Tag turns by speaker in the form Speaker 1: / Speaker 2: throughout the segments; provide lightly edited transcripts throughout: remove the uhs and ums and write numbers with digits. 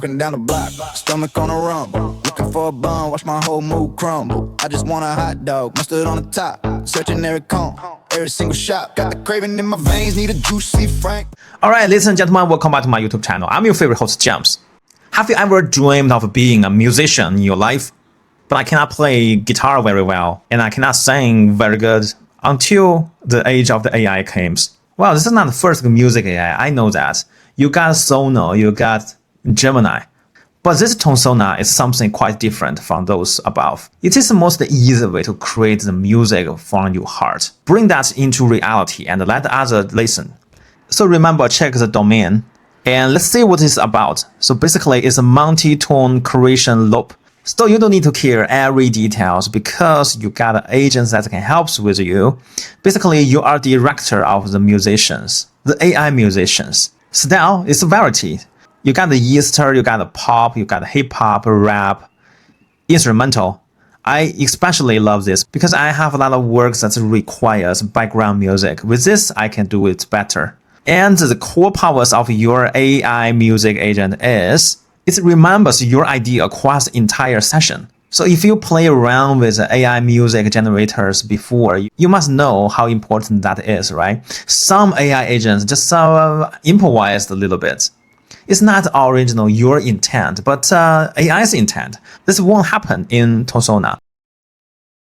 Speaker 1: Walking down the block, stomach on a rumble. Looking for a bun, watch my whole mood crumble. I just want a hot dog, mustard on the top. Searching every cone, every single shop. Got the craving in my veins, need a juicy frank.
Speaker 2: Alright, ladies and gentlemen, welcome back to my YouTube channel. I'm your favorite host, James. Have you ever dreamed of being a musician in your life? But I cannot play guitar very well, and I cannot sing very good until the age of the AI came. Well, this is not the first music AI, I know that. You got Sono, you got Gemini. But this Tunesona is something quite different from those above. It is the most easy way to create the music from your heart. Bring that into reality and let others listen. So remember, check the domain. And let's see what it's about. So basically, it's a multi-tone creation loop. So you don't need to care every details because you got agents that can help with you. Basically, you are director of the musicians, the AI musicians. Style is variety. You got the Easter, you got the pop, you got the hip hop, rap, instrumental. I especially love this because I have a lot of work that requires background music. With this, I can do it better. And the core powers of your AI music agent is it remembers your idea across the entire session. So if you play around with AI music generators before, you must know how important that is, right? Some AI agents just improvised a little bit. It's not original your intent, but AI's intent. This won't happen in Tunesona.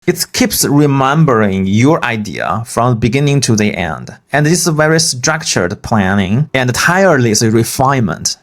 Speaker 2: It keeps remembering your idea from the beginning to the end. And this is very structured planning and tireless refinement.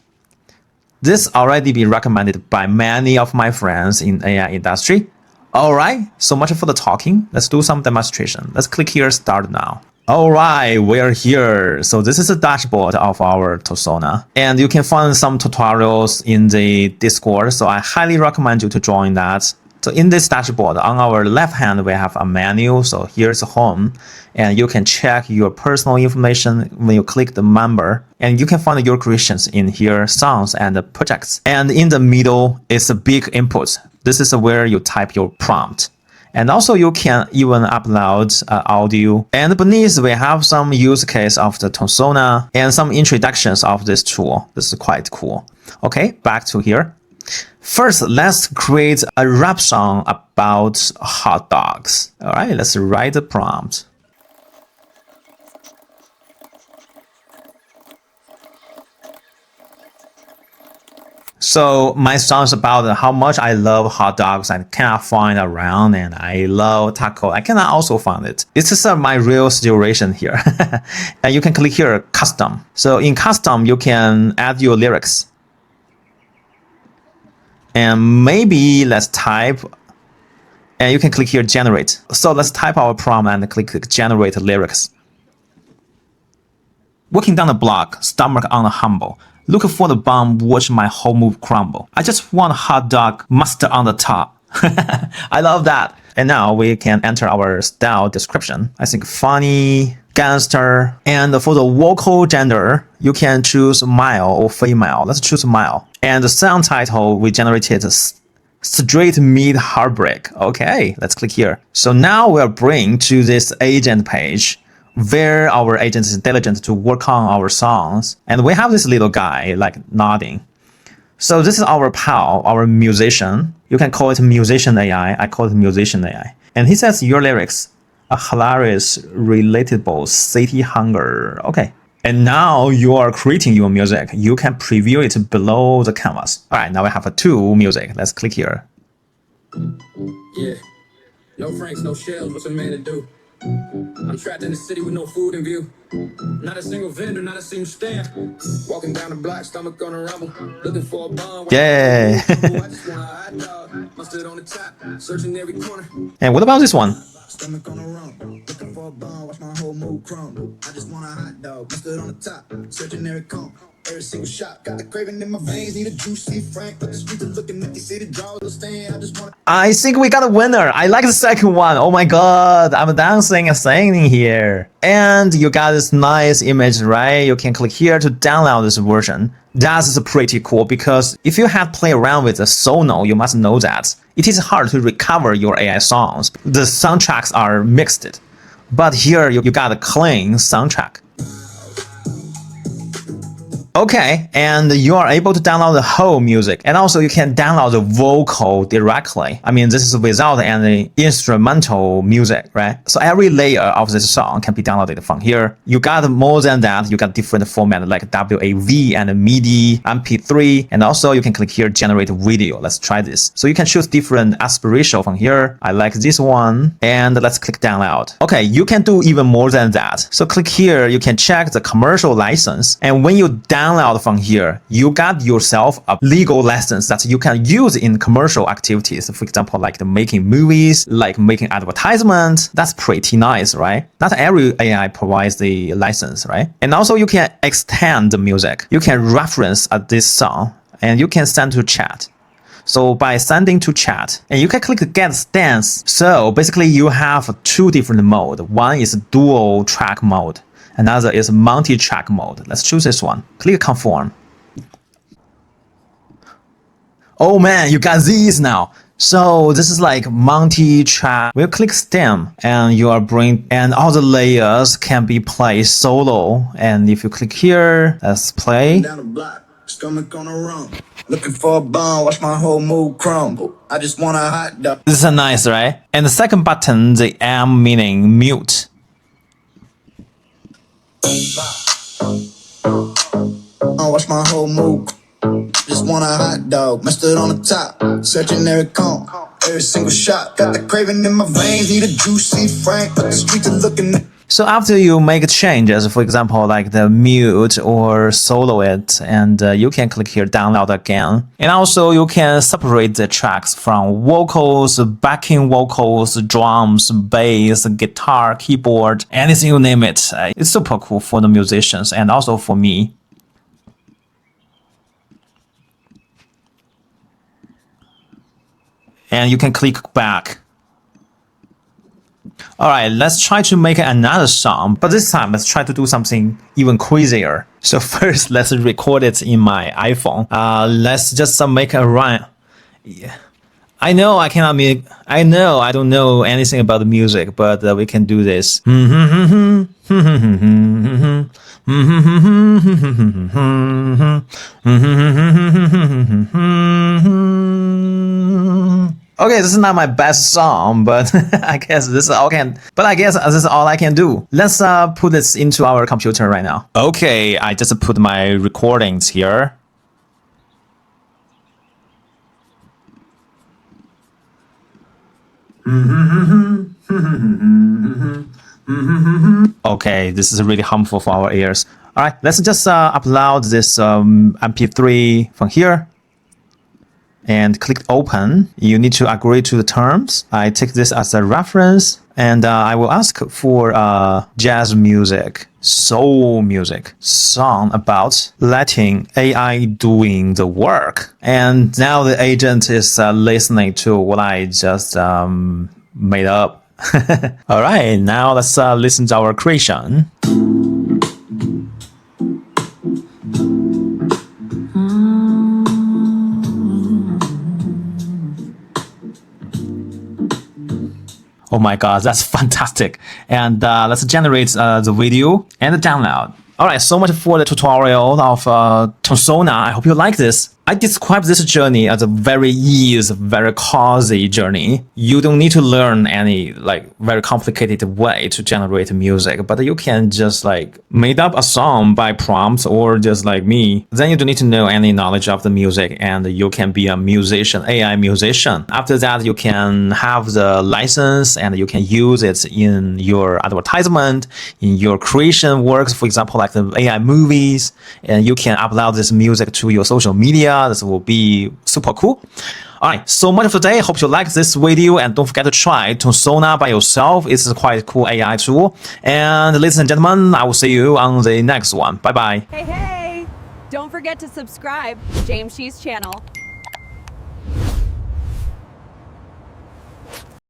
Speaker 2: This already been recommended by many of my friends in AI industry. Alright, so much for the talking. Let's do some demonstration. Let's click here, start now. Alright, we're here. So this is the dashboard of our Tunesona. And you can find some tutorials in the Discord. So I highly recommend you to join that. So in this dashboard, on our left hand, we have a menu. So here's home. And you can check your personal information when you click the member. And you can find your creations in here, songs and projects. And in the middle is a big input. This is where you type your prompt. And also you can even upload audio. And beneath we have some use case of the Tunesona and some introductions of this tool. This is quite cool. Okay, back to here. First, let's create a rap song about hot dogs. All right, let's write the prompt. So my song is about how much I love hot dogs and cannot find around, and I love taco. I cannot also find it. This is my real situation here. And you can click here, custom. So in custom, you can add your lyrics. And maybe let's type, and you can click here, generate. So let's type our prompt and click generate lyrics. Walking down the block, stomach on a humble. Look for the bun, watch my whole move crumble. I just want a hot dog, mustard on the top. I love that. And now we can enter our style description. I think funny, gangster. And for the vocal gender, you can choose male or female. Let's choose male. And the song title, we generated Straight Mid Heartbreak. Okay, let's click here. So now we'll bring to this agent page where our agent is diligent to work on our songs. And we have this little guy like nodding. So this is our pal, our musician. You can call it musician AI. I call it musician AI. And he says your lyrics, a hilarious, relatable city hunger. Okay. And now you are creating your music. You can preview it below the canvas. All right, now we have two music. Let's click here.
Speaker 3: Yeah. No Franks, no shells. What's a man to do? I'm trapped in the city with no food in view. Not a single vendor, not a single stand. Walking down the block, stomach on a rumble. Looking for a bond.
Speaker 2: Yeah.
Speaker 3: Mustard on the top, searching every corner.
Speaker 2: And what about this one?
Speaker 1: Stomach on a rumble. Looking for a bun, watch my whole mood crumble. I just want a hot dog, mustard on the top. Searching every cone, every single shop. Got the craving in my veins, need a juicy frank. But the streets are looking at the city draws stand. I just want.
Speaker 2: I think we got a winner. I like the second one. Oh my god, I'm dancing and singing here. And you got this nice image, right? You can click here to download this version. That's pretty cool because if you have played around with the Sono, you must know that it is hard to recover your AI songs. The soundtracks are mixed, but here you got a clean soundtrack. Okay, and you are able to download the whole music, and also you can download the vocal directly. I mean, this is without any instrumental music, right? So every layer of this song can be downloaded from here. You got more than that. You got different formats like WAV and MIDI, MP3, and also you can click here, generate video. Let's try this. So you can choose different aspiration from here. I like this one, and let's click download. Okay, you can do even more than that. So click here, you can check the commercial license, and when you download from here, you got yourself a legal license that you can use in commercial activities. For example, like the making movies, like making advertisements. That's pretty nice, right? Not every AI provides the license, right? And also you can extend the music. You can reference this song and you can send to chat. So by sending to chat, and you can click get stance. So basically you have two different modes. One is dual track mode. Another is multi-track mode. Let's choose this one. Click conform. Oh man, you got these now. So this is like multi-track. We'll click stem and you are and all the layers can be played solo. And if you click here, let's play.
Speaker 1: Down the block, stomach on a run. Looking for a bone, watch my whole mood crumble. I just want a hot dog.
Speaker 2: This is nice, right? And the second button, the M meaning mute.
Speaker 1: Watch my whole mood. Just want a hot dog, mustard on the top. Searching every corner, every single shot. Got the craving in my veins, need a juicy frank. But the streets are looking.
Speaker 2: So after you make changes, for example, like the mute or solo it, and you can click here, download again. And also you can separate the tracks from vocals, backing vocals, drums, bass, guitar, keyboard, anything you name it. It's super cool for the musicians and also for me. And you can click back. All right, let's try to make another song, but this time let's try to do something even crazier. So first, let's record it in my iPhone. Let's just make a run. Yeah. I know I cannot make. I know I don't know anything about the music, but we can do this. Okay, this is not my best song, but I guess this is all this is all I can do. Let's put this into our computer right now. Okay, I just put my recordings here. Okay, this is really harmful for our ears. All right, let's just upload this MP3 from here. And click open. You need to agree to the terms. I take this as a reference, and I will ask for jazz music, soul music, song about letting AI doing the work. And now the agent is listening to what I just made up. All right, now let's listen to our creation. Oh my god, that's fantastic. And let's generate the video and the download. Alright, so much for the tutorial of Tunesona. I hope you like this. I describe this journey as a very easy, very cozy journey. You don't need to learn any very complicated way to generate music, but you can just made up a song by prompts or just like me. Then you don't need to know any knowledge of the music and you can be a musician, AI musician. After that, you can have the license and you can use it in your advertisement, in your creation works, for example, like the AI movies, and you can upload this music to your social media. This will be super cool. Alright, so much for today. Hope you like this video and don't forget to try Tunesona by yourself. It's a quite cool AI tool. And ladies and gentlemen, I will see you on the next one. Bye bye.
Speaker 4: Hey, don't forget to subscribe to James Shee's channel.